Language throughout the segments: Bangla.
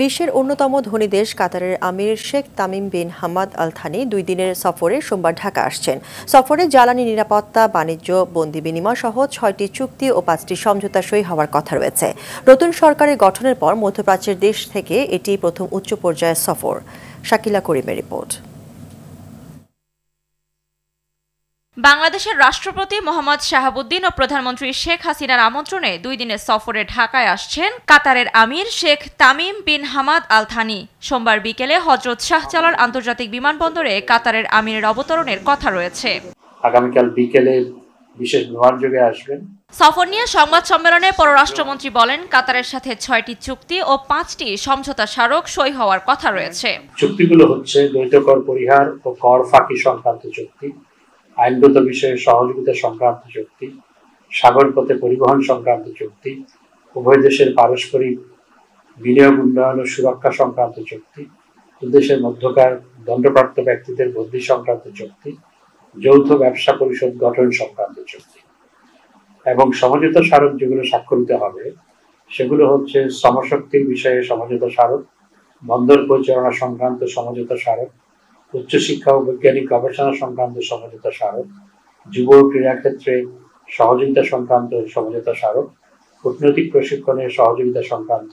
বিশ্বের অন্যতম ধনী দেশ কাতারের আমির Sheikh Tamim bin Hamad Al Thani 2 দিনের সফরে সোমবার ঢাকা আসছেন। সফরে জ্বালানি নিরাপত্তা, বাণিজ্য, বন্দি বিনিময় সহ 6টি চুক্তি ও 5টি সমঝোতা সই হওয়ার কথা রয়েছে। নতুন সরকারের গঠনের পর মধ্যপ্রাচ্যের দেশ থেকে এটি প্রথম উচ্চ পর্যায়ের সফর। শাকিলা করিমের রিপোর্ট। বাংলাদেশের রাষ্ট্রপতি মোহাম্মদ শাহাবুদ্দিন ও প্রধানমন্ত্রী শেখ হাসিনার আমন্ত্রণে 2 দিনের সফরে ঢাকায় আসছেন কাতারের আমির Sheikh Tamim bin Hamad Al Thani. সোমবার বিকেলে হযরত শাহজালাল আন্তর্জাতিক বিমানবন্দরে কাতারের আমিরের অবতরণের কথা রয়েছে। আগামীকাল বিকেলে বিশেষ বিমানযোগে আসবেন। সফর নিয়ে সংবাদ সম্মেলনে পররাষ্ট্রমন্ত্রী বলেন, কাতারের সাথে 6টি চুক্তি ও 5টি সমঝোতা স্মারক সই হওয়ার কথা রয়েছে। চুক্তিগুলো হচ্ছে দ্বৈত কর পরিহার ও কর ফাঁকি সংক্রান্ত চুক্তি, আইনগত বিষয়ে সহযোগিতা সংক্রান্ত চুক্তি, সাগর পথে পরিবহন সংক্রান্ত চুক্তি, উভয় দেশের পারস্পরিক বিনিয়োগ উন্নয়ন ও সুরক্ষা সংক্রান্ত চুক্তি, দুদেশের মধ্যকার দণ্ডপ্রাপ্ত ব্যক্তিদের বদলি সংক্রান্ত চুক্তি, যৌথ ব্যবসা পরিষদ গঠন সংক্রান্ত চুক্তি এবং সমঝোতা স্মারক যেগুলো স্বাক্ষরিত হবে সেগুলো হচ্ছে শ্রমশক্তির বিষয়ে সমঝোতা স্মারক, বন্দর পরিচালনা সংক্রান্ত সমঝোতা স্মারক, উচ্চশিক্ষা ও বৈজ্ঞানিক গবেষণা সংক্রান্ত সমঝোতা স্মারক, যুব ক্রীড়া ক্ষেত্রে সহযোগিতা সংক্রান্ত সমঝোতা স্মারক, কূটনৈতিক প্রশিক্ষণের সহযোগিতা সংক্রান্ত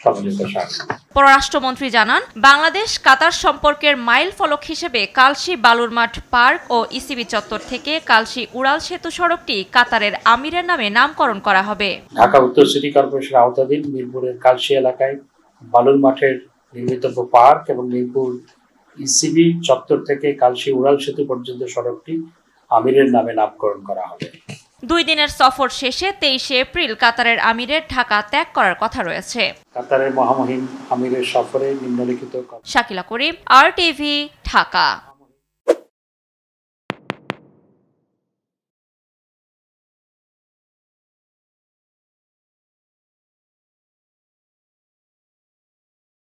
সমঝোতা স্মারক। পররাষ্ট্রমন্ত্রী জানান, বাংলাদেশ কাতার সম্পর্কের মাইল ফলক হিসেবে কালশী বালুরমাঠ পার্ক ও ইসিবি চত্বর থেকে কালশী উড়াল সেতু সড়কটি কাতারের আমিরের নামে নামকরণ করা হবে। ঢাকা উত্তর সিটি কর্পোরেশনের আওতাধীন মিরপুরের কালশী এলাকায় বালুরমাঠের নির্মিতব্য পার্ক এবং মিরপুর ইসিবি চত্বর থেকে কালশী উড়াল সেতু পর্যন্ত সড়কটি আমিরের নামে নামকরণ করা হবে। 2 দিনের সফর শেষে 23শে এপ্রিল কাতারের আমিরের ঢাকা ত্যাগ করার কথা রয়েছে। কাতারের মহামহিম আমিরের সফরে নিম্নলিখিত। শাকিলা করিম, RTV, ঢাকা।